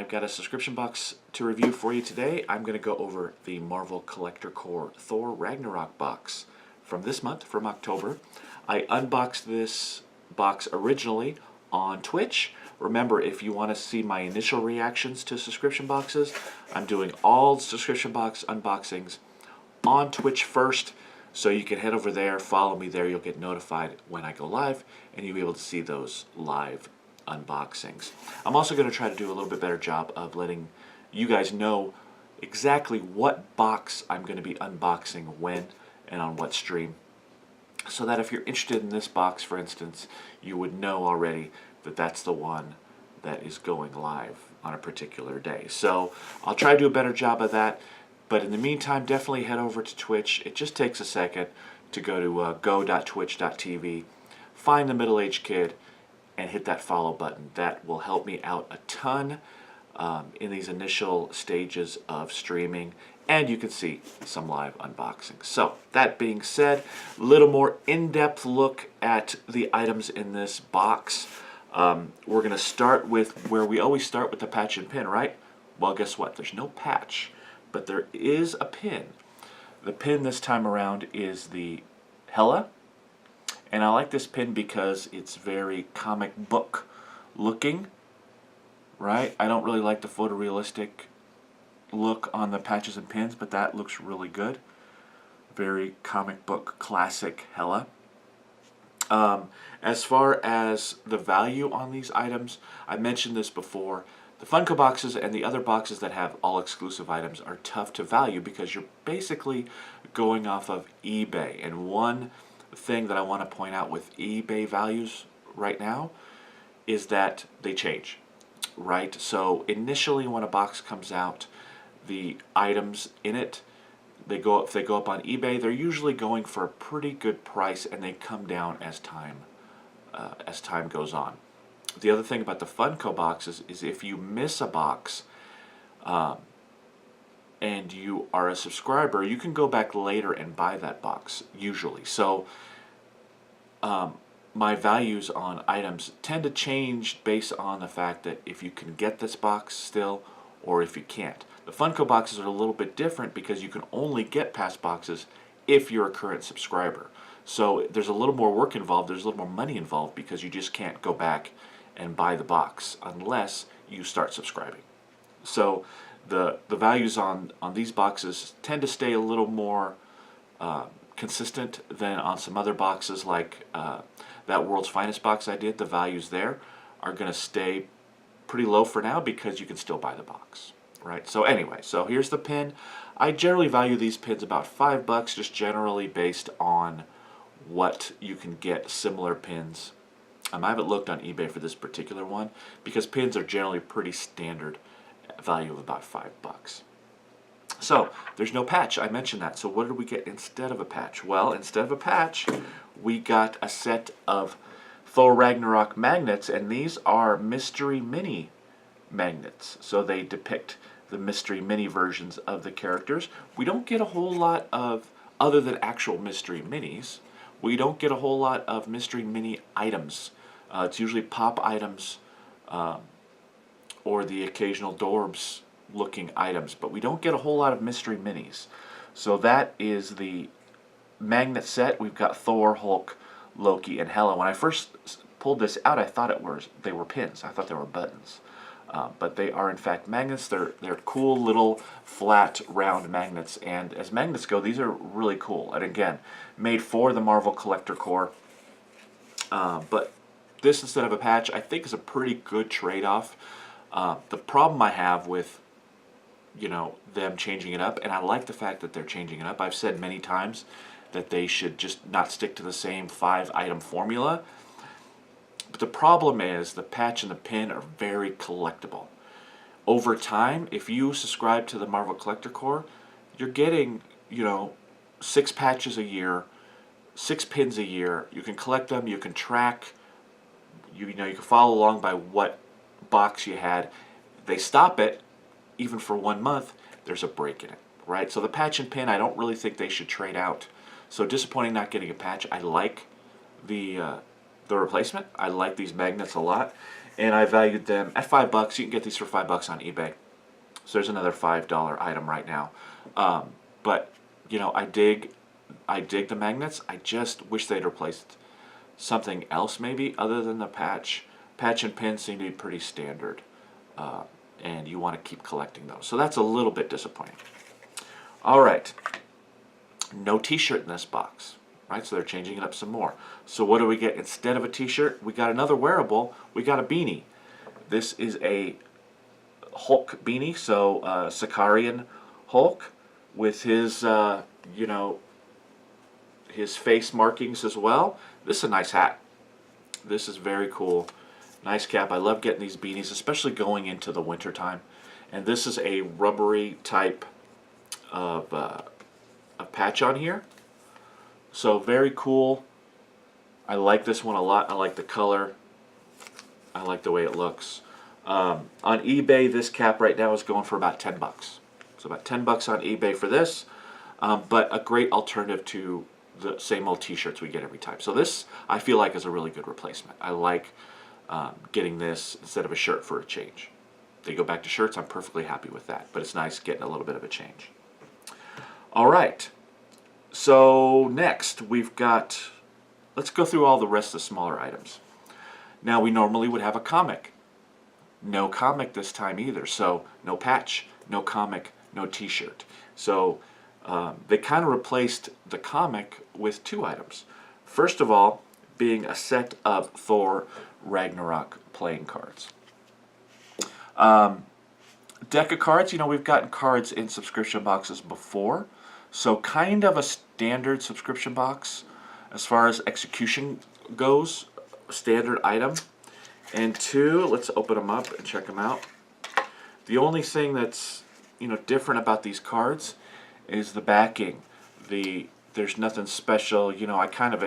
I've got a subscription box to review for you today. I'm going to go over the Marvel Collector Core Thor Ragnarok box from this month, from October. I unboxed this box originally on Twitch. Remember, if you want to see my initial reactions to subscription boxes, I'm doing all subscription box unboxings on Twitch first, so you can head over there, follow me there. You'll get notified when I go live, and you'll be able to see those live unboxings. I'm also going to try to do a little bit better job of letting you guys know exactly what box I'm going to be unboxing when and on what stream, so that if you're interested in this box, for instance, you would know already that that's the one that is going live on a particular day. So I'll try to do a better job of that, but in the meantime, definitely head over to Twitch. It just takes a second to go to go.twitch.tv, find the middle-aged kid, and hit that follow button. That will help me out a ton in these initial stages of streaming, and you can see some live unboxings. So that being said, a little more in-depth look at the items in this box. We're going to start with where we always start, with the patch and pin, right? Well, guess what? There's no patch, but there is a pin. The pin this time around is the Hela. And I like this pin because it's very comic book looking, right? I don't really like the photorealistic look on the patches and pins, but that looks really good. Very comic book classic Hela. As far as the value on these items, I mentioned this before. The Funko boxes and the other boxes that have all exclusive items are tough to value because you're basically going off of eBay. And one thing that I want to point out with eBay values right now is that they change, right? So initially when a box comes out, the items in it, if they go up on eBay, they're usually going for a pretty good price, and they come down as time goes on. The other thing about the Funko boxes is if you miss a box and you are a subscriber, you can go back later and buy that box, usually. So my values on items tend to change based on the fact that if you can get this box still or if you can't. The Funko boxes are a little bit different because you can only get past boxes if you're a current subscriber. So there's a little more work involved, there's a little more money involved, because you just can't go back and buy the box unless you start subscribing. So the values on these boxes tend to stay a little more consistent than on some other boxes, like that World's Finest box I did. The values there are going to stay pretty low for now because you can still buy the box, right? So anyway, so here's the pin. I generally value these pins about $5, just generally based on what you can get similar pins. I haven't looked on eBay for this particular one because pins are generally pretty standard, value of about $5. So there's no patch, I mentioned that. So what did we get instead of a patch? Well, instead of a patch, we got a set of Thor Ragnarok magnets, and these are mystery mini magnets. So they depict the mystery mini versions of the characters. We don't get a whole lot of, other than actual mystery minis, we don't get a whole lot of mystery mini items. It's usually pop items or the occasional Dorbs looking items, but we don't get a whole lot of mystery minis. So that is the magnet set. We've got Thor, Hulk, Loki, and Hela. When I first pulled this out, I thought they were pins. I thought they were buttons. But they are in fact magnets. They're cool little flat round magnets, and as magnets go, these are really cool. And again, made for the Marvel Collector Core. But this, instead of a patch, I think is a pretty good trade-off. The problem I have with them changing it up, and I like the fact that they're changing it up. I've said many times that they should just not stick to the same 5-item formula. But the problem is the patch and the pin are very collectible. Over time, if you subscribe to the Marvel Collector Core, you're getting, 6 patches a year, 6 pins a year. You can collect them, you can track, you can follow along by what box you had. They stop it, even for 1 month, there's a break in it, right? So the patch and pin, I don't really think they should trade out. So disappointing not getting a patch. I like the replacement. I like these magnets a lot. and I valued them at $5. You can get these for $5 on eBay. So there's another $5 item right now. But you know, I dig the magnets. I just wish they'd replaced something else maybe other than the patch. Patch and pin seem to be pretty standard, and you want to keep collecting those. So that's a little bit disappointing. All right, no t-shirt in this box, right? So they're changing it up some more. So what do we get instead of a t-shirt? We got another wearable. We got a beanie. This is a Hulk beanie, so Sicarian Hulk with his, you know, his face markings as well. This is a nice hat. This is very cool. Nice cap. I love getting these beanies, especially going into the winter time. And this is a rubbery type of patch on here. So very cool. I like this one a lot. I like the color. I like the way it looks. On eBay, this cap right now is going for about $10. So about $10 on eBay for this, but a great alternative to the same old t-shirts we get every time. So this, I feel like, is a really good replacement. I like getting this instead of a shirt for a change. They go back to shirts, I'm perfectly happy with that, but it's nice getting a little bit of a change. All right, so next we've got, let's go through all the rest of the smaller items. Now we normally would have a comic. No comic this time either, so no patch, no comic, no t-shirt. So they kind of replaced the comic with two items. First of all, being a set of Thor Ragnarok playing cards. Deck of cards, you know, we've gotten cards in subscription boxes before, so kind of a standard subscription box as far as execution goes, standard item. And two, let's open them up and check them out. The only thing that's, you know, different about these cards is the backing. There's nothing special. You know, I kind of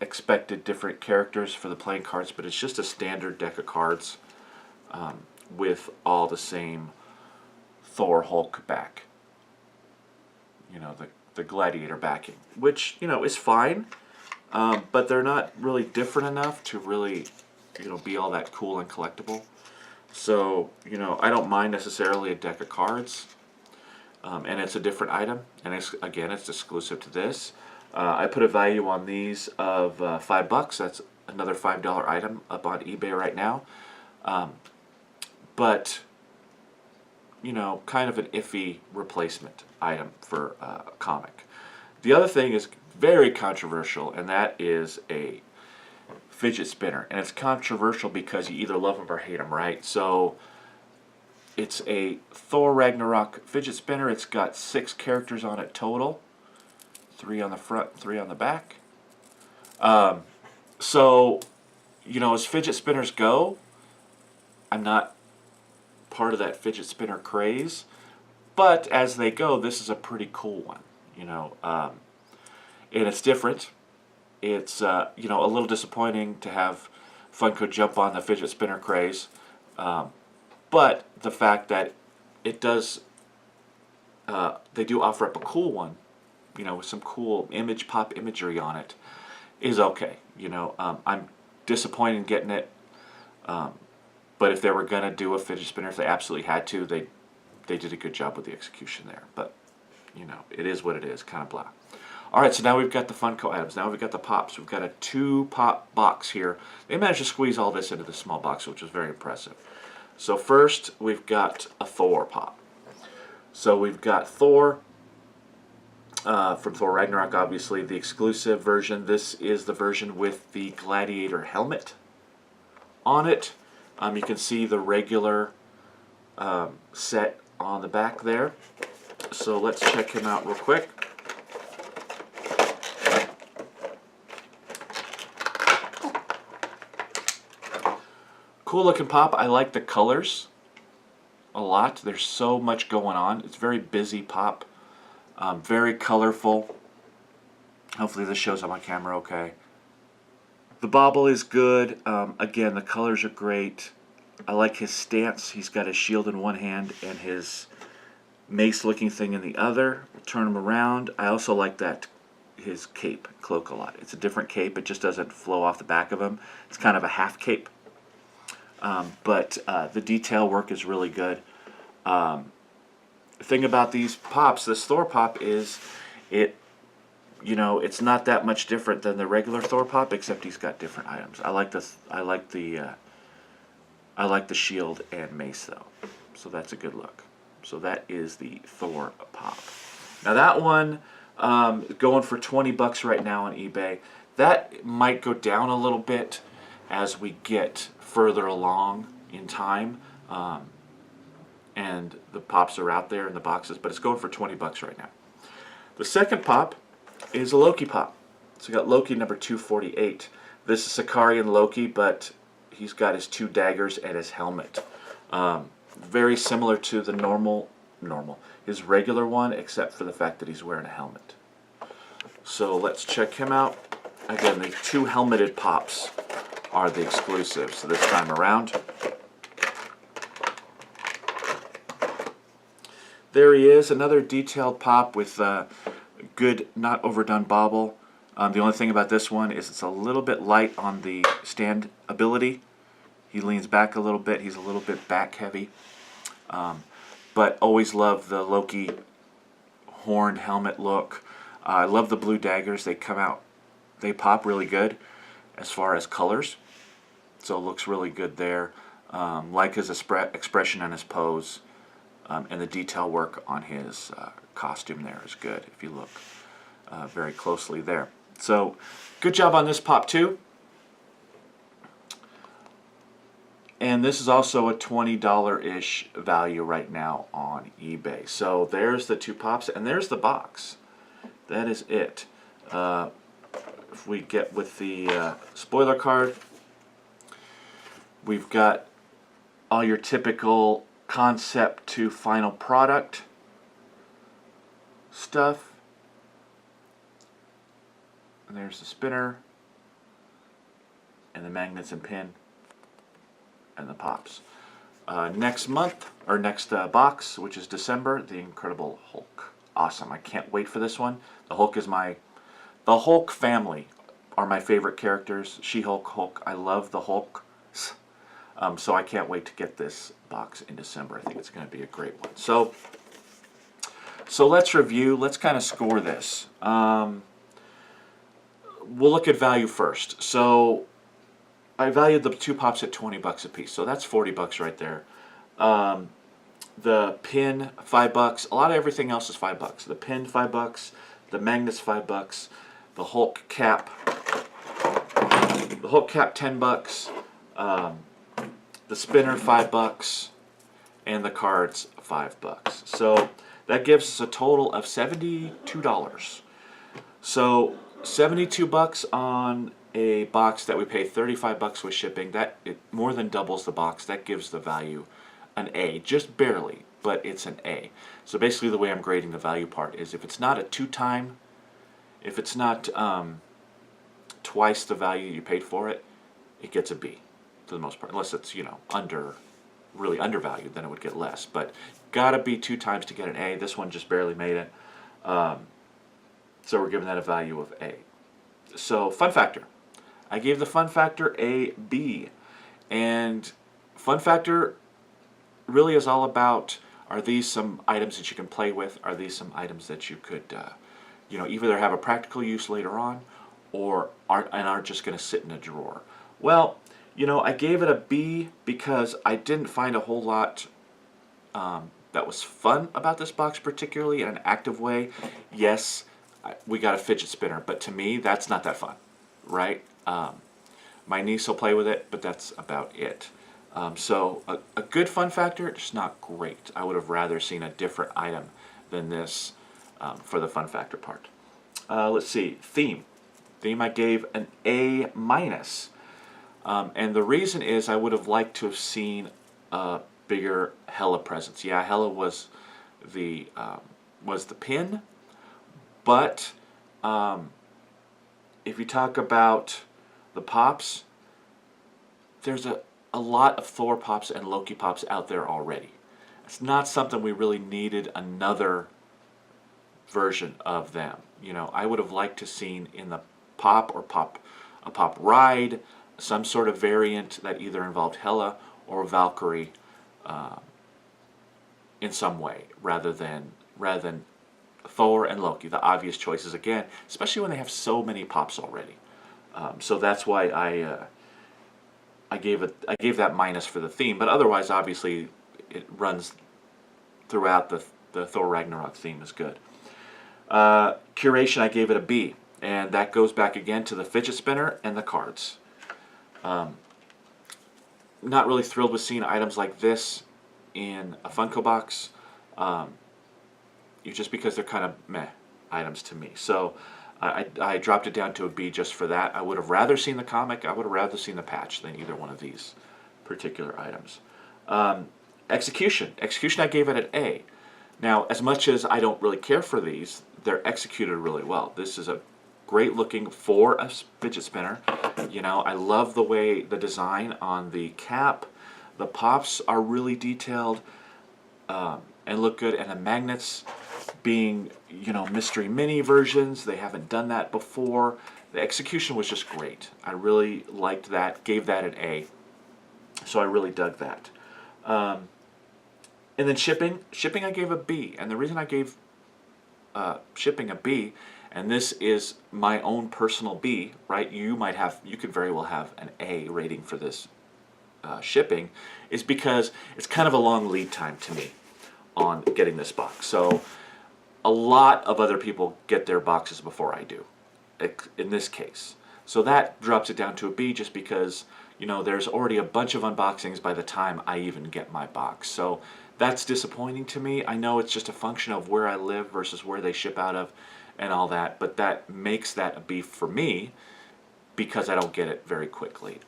expected different characters for the playing cards, but it's just a standard deck of cards with all the same Thor Hulk back. You know, the Gladiator backing, which, you know, is fine, but they're not really different enough to really, you know, be all that cool and collectible. So, you know, I don't mind necessarily a deck of cards, and it's a different item, and again, it's exclusive to this. I put a value on these of $5. That's another $5 item up on eBay right now. But, you know, kind of an iffy replacement item for a comic. The other thing is very controversial, and that is a fidget spinner. And it's controversial because you either love them or hate them, right? So it's a Thor Ragnarok fidget spinner. It's got 6 characters on it total. 3 on the front, 3 on the back. So, you know, as fidget spinners go, I'm not part of that fidget spinner craze. But as they go, this is a pretty cool one, you know. And it's different. It's, you know, a little disappointing to have Funko jump on the fidget spinner craze. But the fact that it does, they do offer up a cool one, you know, with some cool pop imagery on it, is okay. You know, I'm disappointed in getting it. But if they were going to do a fidget spinner, if they absolutely had to, they did a good job with the execution there. But, you know, it is what it is, kind of blah. All right, so now we've got the Funko items. Now we've got the pops. We've got a 2-pop box here. They managed to squeeze all this into this small box, which is very impressive. So first, we've got a Thor pop. So we've got Thor from Thor Ragnarok, obviously, the exclusive version. This is the version with the Gladiator helmet on it. You can see the regular set on the back there. So let's check him out real quick. Cool looking pop. I like the colors a lot. There's so much going on. It's very busy pop. Very colorful. Hopefully this shows on my camera okay. The bobble is good. Again, the colors are great. I like his stance. He's got his shield in one hand and his mace looking thing in the other. We'll turn him around. I also like that his cape, cloak a lot. It's a different cape. It just doesn't flow off the back of him. It's kind of a half cape. but the detail work is really good. The thing about these pops, this Thor pop, is it, it's not that much different than the regular Thor pop, except he's got different items. I like the shield and mace though, so that's a good look. So that is the Thor pop. Now that one going for $20 right now on eBay. That might go down a little bit as we get further along in time, and the pops are out there in the boxes, but it's going for $20 right now. The second pop is a Loki pop. So we got Loki number 248. This is Sakarian Loki, but he's got his 2 daggers and his helmet. Very similar to the his regular one, except for the fact that he's wearing a helmet. So let's check him out. Again, the 2 helmeted pops are the exclusives this time around. There he is, another detailed pop with good, not overdone bobble. The only thing about this one is it's a little bit light on the stand ability. He leans back a little bit. He's a little bit back heavy. But always love the Loki horned helmet look. I love the blue daggers. They come out, they pop really good as far as colors. So it looks really good there. Like his expression and his pose. And the detail work on his costume there is good if you look very closely there. So good job on this pop too. And this is also a $20-ish value right now on eBay. So there's the 2 pops, and there's the box. That is it. If we get with the spoiler card, we've got all your typical concept to final product stuff. And there's the spinner, and the magnets and pin, and the pops. Next month, or next box, which is December, the Incredible Hulk. Awesome. I can't wait for this one. The Hulk family are my favorite characters. She-Hulk, Hulk. I love the Hulk. So I can't wait to get this box in December. I think it's going to be a great one. So let's review. Let's kind of score this. We'll look at value first. So I valued the 2 pops at $20 a piece. So that's $40 right there. The pin, $5. A lot of everything else is $5. The pin, $5. The magnets, $5. The Hulk cap. The Hulk cap, $10. The spinner, $5, and the cards, $5. So that gives us a total of $72. So $72 on a box that we pay $35 with shipping. That it more than doubles the box. That gives the value an A, just barely, but it's an A. So basically, the way I'm grading the value part is if it's not a 2-time, if it's not twice the value you paid for it, it gets a B. For the most part, unless it's really undervalued, then it would get less. But gotta be 2 times to get an A. This one just barely made it, so we're giving that a value of A. So fun factor, I gave the fun factor a B, and fun factor really is all about: are these some items that you can play with? Are these some items that you could, either have a practical use later on, or aren't just going to sit in a drawer? Well, I gave it a B because I didn't find a whole lot that was fun about this box, particularly in an active way. Yes, we got a fidget spinner, but to me, that's not that fun, right? My niece will play with it, but that's about it. So a good fun factor, just not great. I would have rather seen a different item than this for the fun factor part. Let's see, theme. Theme I gave an A-. And the reason is I would have liked to have seen a bigger Hela presence. Yeah, Hela was the pin, but if you talk about the pops, there's a lot of Thor pops and Loki pops out there already. It's not something we really needed another version of them. I would have liked to seen in the pop or a pop ride, some sort of variant that either involved Hela or Valkyrie in some way, rather than Thor and Loki, the obvious choices again, especially when they have so many pops already. So that's why I gave that minus for the theme, but otherwise, obviously, it runs throughout the Thor Ragnarok theme is good. Curation, I gave it a B, and that goes back again to the fidget spinner and the cards. Not really thrilled with seeing items like this in a Funko box, just because they're kind of meh items to me. So I dropped it down to a B just for that. I would have rather seen the comic, I would have rather seen the patch than either one of these particular items. Execution I gave it an A. Now, as much as I don't really care for these, they're executed really well. This is a great looking for a fidget spinner. You know, I love the way the design on the cap, the pops are really detailed and look good, and the magnets being, you know, mystery mini versions. They haven't done that before. The execution was just great. I really liked that, gave that an A. So I really dug that. And then shipping I gave a B, and the reason I gave shipping a B, and this is my own personal B, right? You could very well have an A rating for this shipping, is because it's kind of a long lead time to me on getting this box. So a lot of other people get their boxes before I do, in this case. So that drops it down to a B, just because, you know, there's already a bunch of unboxings by the time I even get my box. So that's disappointing to me. I know it's just a function of where I live versus where they ship out of and all that, but that makes that a B for me because I don't get it very quickly.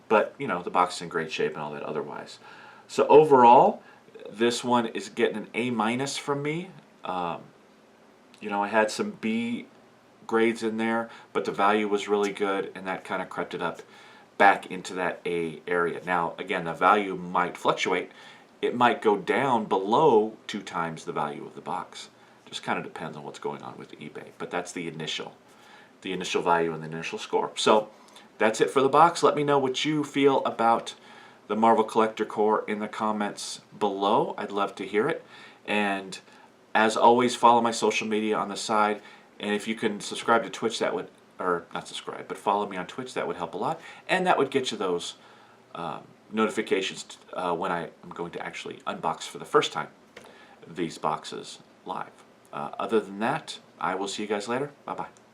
But, you know, the box is in great shape and all that otherwise. So overall, this one is getting an A minus from me. You know, I had some B grades in there, but the value was really good, and that kind of crept it up back into that A area. Now, again, the value might fluctuate. It might go down below 2 times the value of the box. Just kind of depends on what's going on with eBay. But that's the initial value and the initial score. So that's it for the box. Let me know what you feel about the Marvel Collector Core in the comments below. I'd love to hear it. And as always, follow my social media on the side. And if you can subscribe to Twitch, that would, or not subscribe, but follow me on Twitch, that would help a lot. And that would get you those notifications when I am going to actually unbox for the first time these boxes live. Other than that, I will see you guys later. Bye-bye.